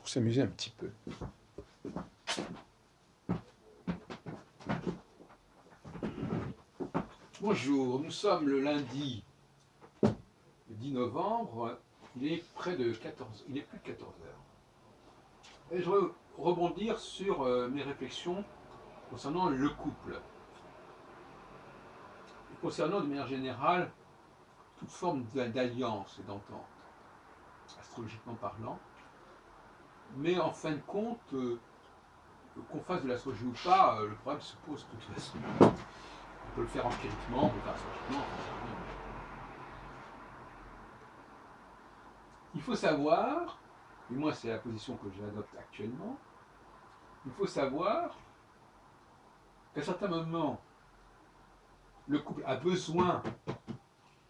pour s'amuser un petit peu. Bonjour, nous sommes le lundi 10 novembre, il est plus de 14 heures. Et je veux rebondir sur mes réflexions concernant le couple. Et concernant de manière générale toute forme d'alliance et d'entente, astrologiquement parlant. Mais en fin de compte, qu'on fasse de l'astrologie ou pas, le problème se pose de toute façon. On peut le faire empiriquement, on peut le faire astrologiquement, on peut faire rien. Il faut savoir, et moi c'est la position que j'adopte actuellement, il faut savoir qu'à certains moments, le couple a besoin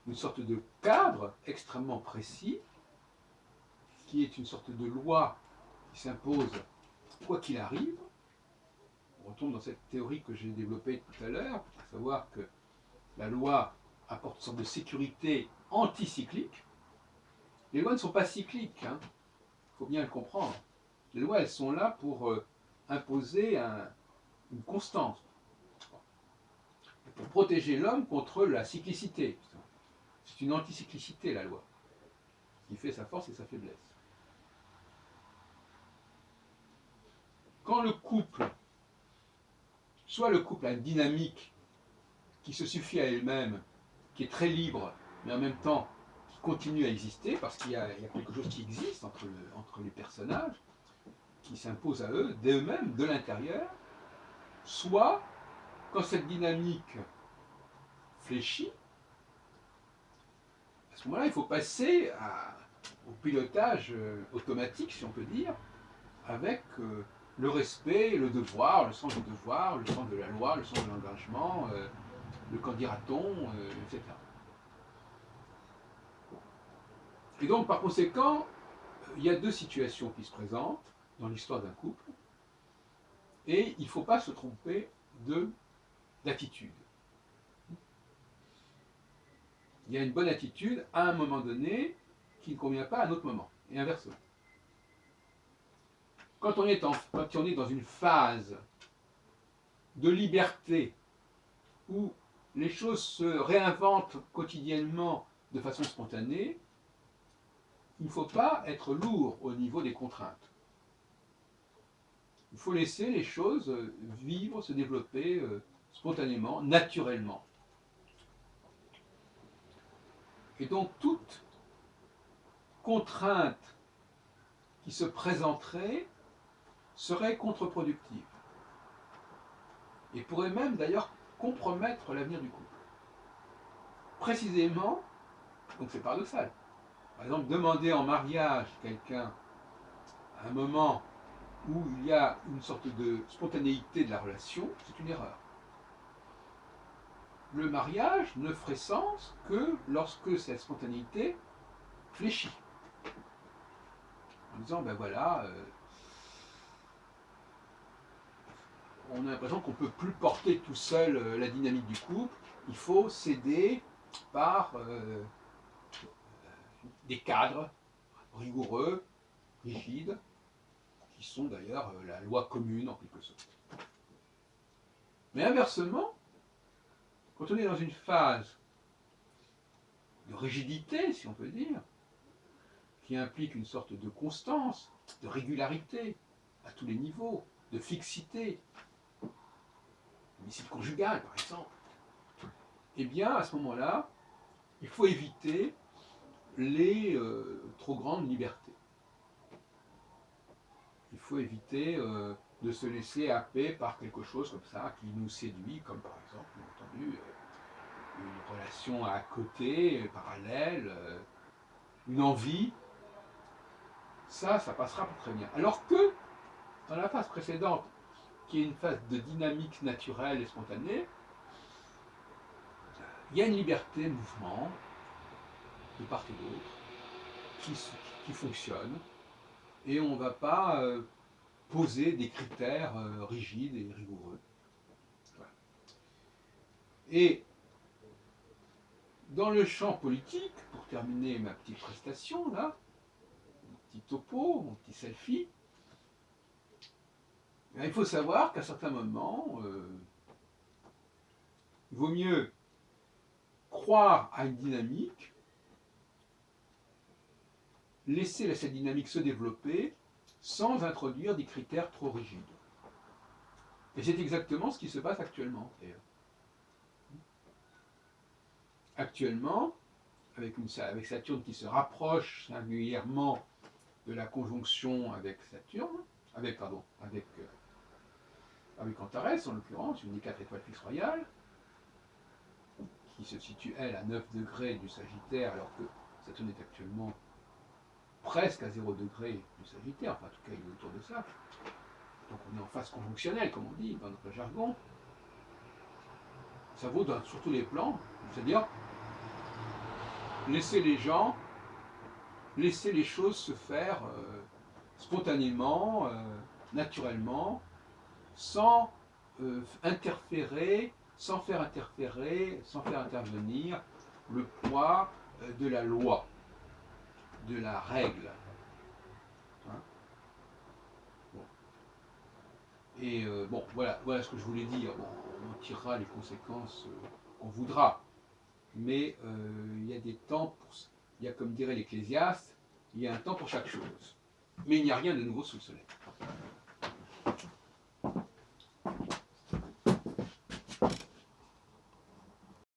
d'une sorte de cadre extrêmement précis, qui est une sorte de loi qui s'impose quoi qu'il arrive. On retombe dans cette théorie que j'ai développée tout à l'heure, à savoir que la loi apporte une sorte de sécurité anticyclique. Les lois ne sont pas cycliques, il faut bien le comprendre. Les lois, elles sont là pour imposer une constance, pour protéger l'homme contre la cyclicité. C'est une anticyclicité, la loi, qui fait sa force et sa faiblesse. Quand le couple, soit le couple a une dynamique qui se suffit à elle-même, qui est très libre, mais en même temps qui continue à exister, parce qu'il y a quelque chose qui existe entre les personnages, qui s'impose à eux, d'eux-mêmes, de l'intérieur, soit quand cette dynamique fléchit, à ce moment-là, il faut passer au pilotage automatique, si on peut dire, avec le respect, le devoir, le sens du devoir, le sens de la loi, le sens de l'engagement, le qu'en dira-t-on, etc. Et donc, par conséquent, il y a deux situations qui se présentent dans l'histoire d'un couple, et il ne faut pas se tromper d'attitude. Il y a une bonne attitude à un moment donné qui ne convient pas à un autre moment, et inversement. Quand on est dans une phase de liberté où les choses se réinventent quotidiennement de façon spontanée, il ne faut pas être lourd au niveau des contraintes. Il faut laisser les choses vivre, se développer spontanément, naturellement. Et donc toute contrainte qui se présenterait serait contre-productive et pourrait même d'ailleurs compromettre l'avenir du couple. Précisément, donc c'est paradoxal. Par exemple, demander en mariage quelqu'un à un moment où il y a une sorte de spontanéité de la relation, c'est une erreur. Le mariage ne ferait sens que lorsque cette spontanéité fléchit. En disant, ben voilà, on a l'impression qu'on ne peut plus porter tout seul la dynamique du couple, il faut s'aider par des cadres rigoureux, rigides, qui sont d'ailleurs la loi commune en quelque sorte. Mais inversement, quand on est dans une phase de rigidité, si on peut dire, qui implique une sorte de constance, de régularité à tous les niveaux, de fixité, domicile conjugal par exemple, eh bien à ce moment-là, il faut éviter les trop grandes libertés. Il faut éviter de se laisser happer par quelque chose comme ça qui nous séduit, comme par exemple, bien entendu, une relation à côté, parallèle, une envie. Ça passera pas très bien. Alors que dans la phase précédente, qui est une phase de dynamique naturelle et spontanée, il y a une liberté de mouvement de part et d'autre qui fonctionne, et on ne va pas poser des critères rigides et rigoureux. Voilà. Et dans le champ politique, pour terminer ma petite prestation là, mon petit topo, mon petit selfie, Il faut savoir qu'à certains moments, il vaut mieux croire à une dynamique, laisser cette dynamique se développer sans introduire des critères trop rigides. Et c'est exactement ce qui se passe actuellement, d'ailleurs. Actuellement, avec Saturne qui se rapproche singulièrement de la conjonction avec Saturne, avec Antares en l'occurrence, une des 4 étoiles fixes royales, qui se situe elle à 9 degrés du Sagittaire, alors que Saturne est actuellement presque à 0 degré du Sagittaire, enfin en tout cas il est autour de ça. Donc on est en phase conjonctionnelle, comme on dit dans notre jargon. Ça vaut sur tous les plans, c'est-à-dire laisser les gens, laisser les choses se faire spontanément, naturellement, sans interférer, sans faire intervenir le poids de la loi, de la règle. Hein. Bon. Et bon, voilà ce que je voulais dire. Bon, on en tirera les conséquences qu'on voudra. Mais il y a des temps pour. Il y a, comme dirait l'Ecclésiaste, il y a un temps pour chaque chose. Mais il n'y a rien de nouveau sous le soleil.